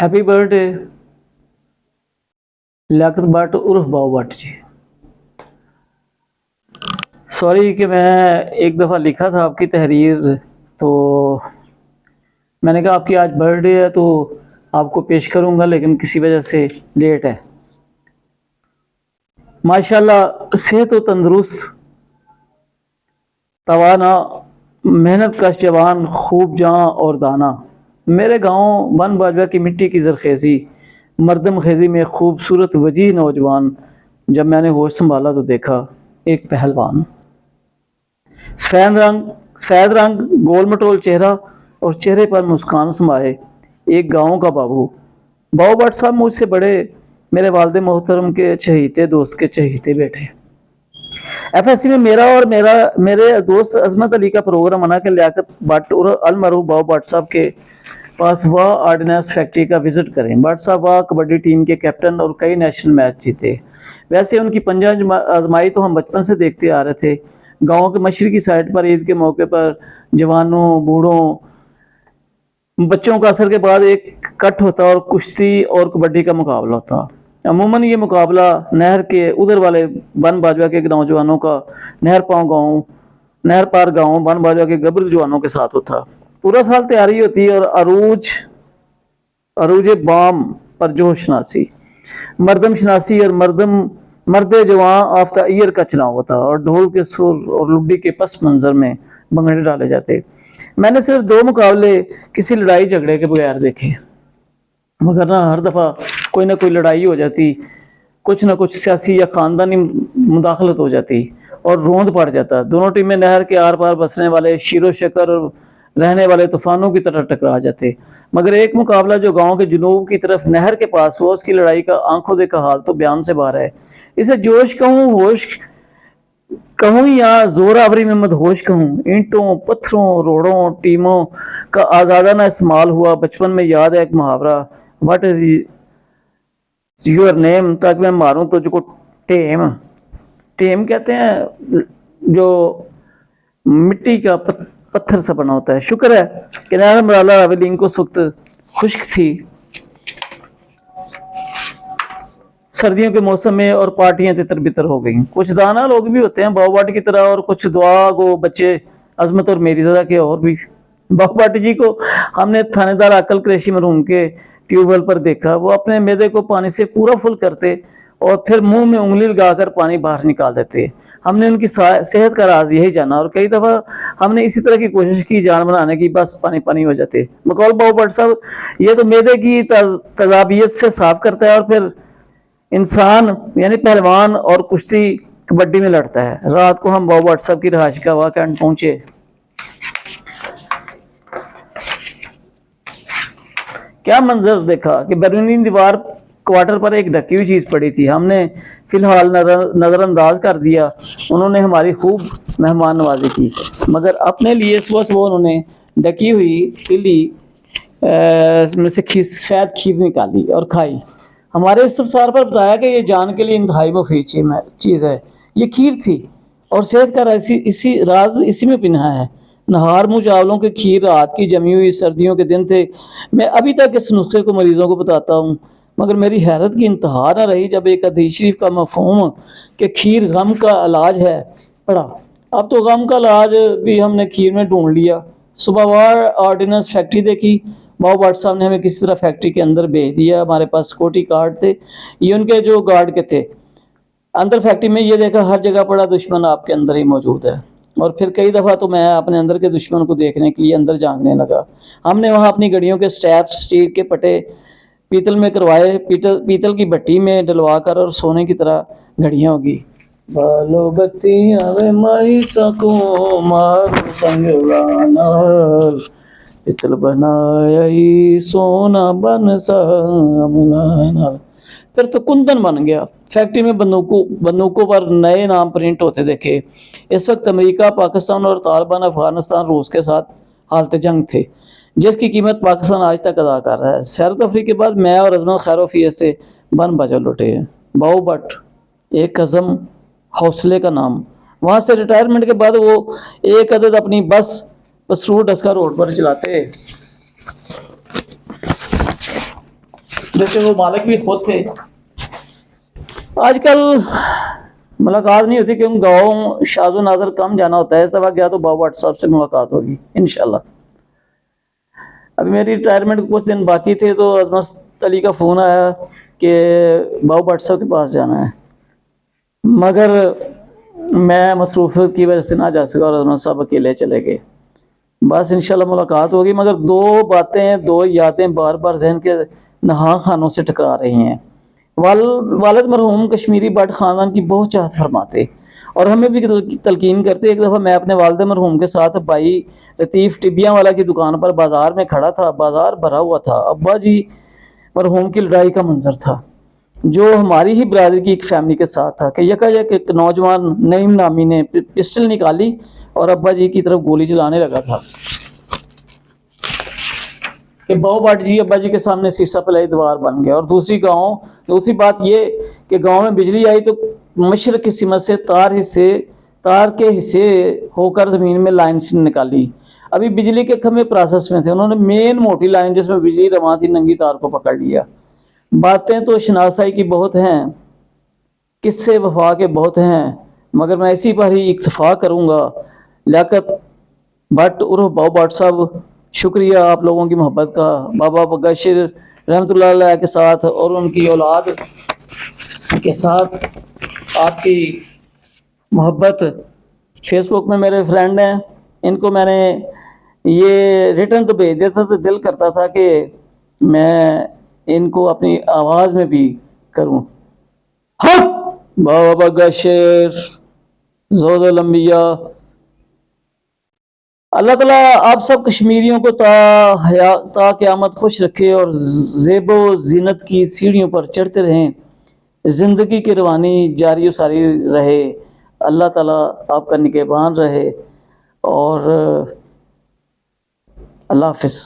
Happy birthday Liaquat Bhatt उर्फ बाबू Bhatt ji. Sorry कि मैं एक दफ़ा लिखा था आपकी तहरीर, तो मैंने कहा आपकी आज बर्थडे है तो आपको पेश करूंगा, लेकिन किसी वजह से लेट है। माशाल्लाह सेहत व तंदुरुस्त, तवाना, मेहनत कश जवान, खूब जहाँ और दाना। मेरे गांव बन बाजवा की मिट्टी की जरखेज़ी, मर्दम खेजी में खूबसूरत वजीह नौजवान। जब मैंने होश संभाला तो देखा एक पहलवान। सफ़ेद रंग गोल मटोल चेहरा और चेहरे पर मुस्कान समाए, एक गांव का बाबू। बाबू भट्ट साहब मुझसे बड़े, मेरे वालिद मोहतरम के चहीते दोस्त के चहीते बेटे। एफएससी में मेरे दोस्त अजमत अली का प्रोग्राम बना के लियाकत भट्ट और अलमरूफ बाबू भट्ट साहब के पास वह ऑर्डिनेंस फैक्ट्री का विजिट करें। भट्ट साहब वह कबड्डी टीम के कैप्टन और कई नेशनल मैच जीते। वैसे उनकी पंजा आजमाई तो हम बचपन से देखते आ रहे थे। गांव के मशरकी साइड पर ईद के मौके पर जवानों, बूढ़ों, बच्चों का असर के बाद एक कट होता और कुश्ती और कबड्डी का मुकाबला होता। अमूमन ये मुकाबला नहर के उधर वाले बन बाजवा के नौजवानों का नहर पार गांव बन बाजवा के गब्र जवानों के साथ होता। पूरा साल तैयारी होती और अरूज बाम पर जोश शनासी, मर्दम शनासी और मर्द जवान आफ्ता ईयर का चुनाव होता और ढोल के सुर और लुड्डी के पस मंजर में भंगड़े डाले जाते। मैंने सिर्फ 2 मुकाबले किसी लड़ाई झगड़े के बगैर देखे, मगर ना हर दफ़ा कोई ना कोई लड़ाई हो जाती, कुछ ना कुछ सियासी या ख़ानदानी मुदाखलत हो जाती और रोंद पड़ जाता। दोनों टीमें नहर के आर पार बसने वाले शीरो शकर और रहने वाले तूफानों की तरह टकरा जाते। मगर एक मुकाबला जो गांव के जुनूब की तरफ नहर के पास हुआ, उसकी लड़ाई का आंखों देखा हाल तो बयान से बाहर है। इसे जोश कहूँ, होश कहूँ या जोर आवरी में मदहोश कहूँ, ईंटों, पत्थरों, रोड़ों, टीमों का आज़ादाना इस्तेमाल हुआ। बचपन में याद है एक मुहावरा, व्हाट इज योर नेम, ताकि मैं मारूं तुझको टेम। टेम कहते हैं जो मिट्टी का पत्थर से बना होता है। शुक्र है कि नहर मराला रावली लिंक उस वक्त खुश्क थी सर्दियों के मौसम में और पार्टियां तितर बितर हो गई। कुछ दाना लोग भी होते हैं बाबू भट्ट की तरह और कुछ दुआ गो बच्चे अजमत और मेरी तरह के और भी। बाबू भट्ट जी को हमने थानेदार अकल क्रेशी मरहूम के ट्यूबवेल पर देखा। वो अपने मैदे को पानी से पूरा फुल करते और फिर मुंह में उंगली लगाकर पानी बाहर निकाल देते। हमने उनकी सेहत का राज यही जाना और कई दफ़ा हमने इसी तरह की कोशिश की जान बनाने की, बस पानी पानी हो जाते। मकौल बाबू भट्ट साहब ये तो मैदे की तजाबियत से साफ करता है और फिर इंसान यानी पहलवान और कुश्ती कबड्डी में लड़ता है। रात को हम बाबू भट्ट साहब की रहायश का वहाँ कैंट पहुंचे। क्या मंजर देखा कि बैरूनी दीवार क्वार्टर पर एक ढकी हुई चीज पड़ी थी। हमने फिलहाल नजरअंदाज कर दिया। उन्होंने हमारी खूब मेहमान नवाजी की, मगर अपने लिए सुबह सुबह उन्होंने ढकी हुई पीली में से सफेद खीर निकाली और खाई। हमारे इस्तफसार पर बताया कि ये जान के लिए इंतहाई मुफीद चीज़ है। ये खीर थी और सेहत का राज इसी में पिन्हा है। नहार मुँह चावलों की खीर रात की जमी हुई सर्दियों के दिन थे। मैं अभी तक इस नुस्खे को मरीजों को बताता हूँ, मगर मेरी हैरत की इंतहा न रही जब एक हदीस शरीफ का मफहूम कि खीर गम का इलाज है पढ़ा। अब तो गम का इलाज भी हमने खीर में ढूंढ लिया। सुबह ऑर्डिनेंस फैक्ट्री देखी। बाबू भट्ट साहब ने हमें किसी तरह फैक्ट्री के अंदर भेज दिया। हमारे पास सिक्योरिटी कार्ड थे, ये उनके जो गार्ड के थे। अंदर फैक्ट्री में ये देखा हर जगह पड़ा दुश्मन आपके अंदर ही मौजूद है। और फिर कई दफ़ा तो मैं अपने अंदर के दुश्मन को देखने के लिए अंदर झांकने लगा। हमने वहाँ अपनी घड़ियों के स्ट्रैप स्टील के पटे पीतल में करवाए, पीतल की भट्टी में डलवा कर और सोने की तरह घड़ियाँ होगी। बालो बत्तियां वे माई सको मार संग पितल बनाया सोना बन सामना। फिर तो कुंदन बन गया। फैक्ट्री में बंदूकों पर नए नाम प्रिंट होते देखे। इस वक्त अमेरिका, पाकिस्तान और तालिबान अफगानिस्तान रूस के साथ हालत जंग थे, जिसकी कीमत पाकिस्तान आज तक अदा कर रहा है। सैर तफरी के बाद मैं और अजमत खैरोफियत से बन बाजा लौटे। बाबू भट्ट एक कज़म हौसले का नाम। वहाँ से रिटायरमेंट के बाद वो एक अदद अपनी बस पसरूर डस्का रोड पर चलाते। जैसे वो मालिक भी खुद थे। आजकल मुलाकात नहीं होती क्योंकि गाँव शाज़ो नाज़र कम जाना होता है। इस दफ़ा गया तो बाबा भट्ट साहब से मुलाकात होगी इंशाल्लाह। अभी मेरी रिटायरमेंट कुछ दिन बाकी थे तो अजमत अली का फ़ोन आया कि बाबा भट्ट साहब के पास जाना है, मगर मैं मसरूफ़ियत की वजह से ना जा सका और अजमत साहब अकेले चले गए। बस इंशाल्लाह मुलाकात होगी, मगर दो बातें, दो यादें बार बार जहन के नहा खानों से टकरा रही हैं। वालिद मरहूम कश्मीरी भट्ट ख़ानदान की बहुत चाहत फरमाते और हमें भी तलकीन करते। एक दफ़ा मैं अपने वालिद मरहूम के साथ भाई लतीफ़ टिबिया वाला की दुकान पर बाज़ार में खड़ा था। बाज़ार भरा हुआ था। अब्बा जी मरहूम की लड़ाई का मंजर था जो हमारी ही बरादरी की एक फैमिली के साथ था कि यकायक एक नौजवान नईम नामी ने पिस्टल निकाली और अब्बा जी की तरफ गोली चलाने लगा था कि बाबा भट्ट जी अब्बा जी के सामने शीशा पलाई दीवार बन गया। और दूसरी बात ये कि गांव में बिजली आई तो मशरक़ की सिमत से तार के हिस्से होकर ज़मीन में लाइन से निकाली। अभी बिजली के खंभे प्रोसेस में थे, उन्होंने मेन मोटी लाइन जिसमें बिजली रवां थी नंगी तार को पकड़ लिया। बातें तो शनासाई की बहुत हैं, किस्से वफा के बहुत हैं, मगर मैं इसी पर ही इक्तफा करूँगा। लियाकत भट्ट उर्फ बाबा भट्ट साहब, शुक्रिया आप लोगों की मोहब्बत का। बाबा बशीर रहमतुल्लाह अलैह के साथ और उनकी औलाद के साथ आपकी मोहब्बत। फेसबुक में मेरे फ्रेंड हैं, इनको मैंने ये रिटर्न तो भेज दिया था तो दिल करता था कि मैं इनको अपनी आवाज़ में भी करूं। हाँ बाबा बशीर ज़ोदुल अंबिया। अल्लाह ताला आप सब कश्मीरियों को ता क़यामत खुश रखे और ज़ेबो ज़ीनत की सीढ़ियों पर चढ़ते रहें, ज़िंदगी की रवानी जारी व सारी रहे। अल्लाह ताला आपका निगहबान रहे और अल्लाह हाफ़िज़।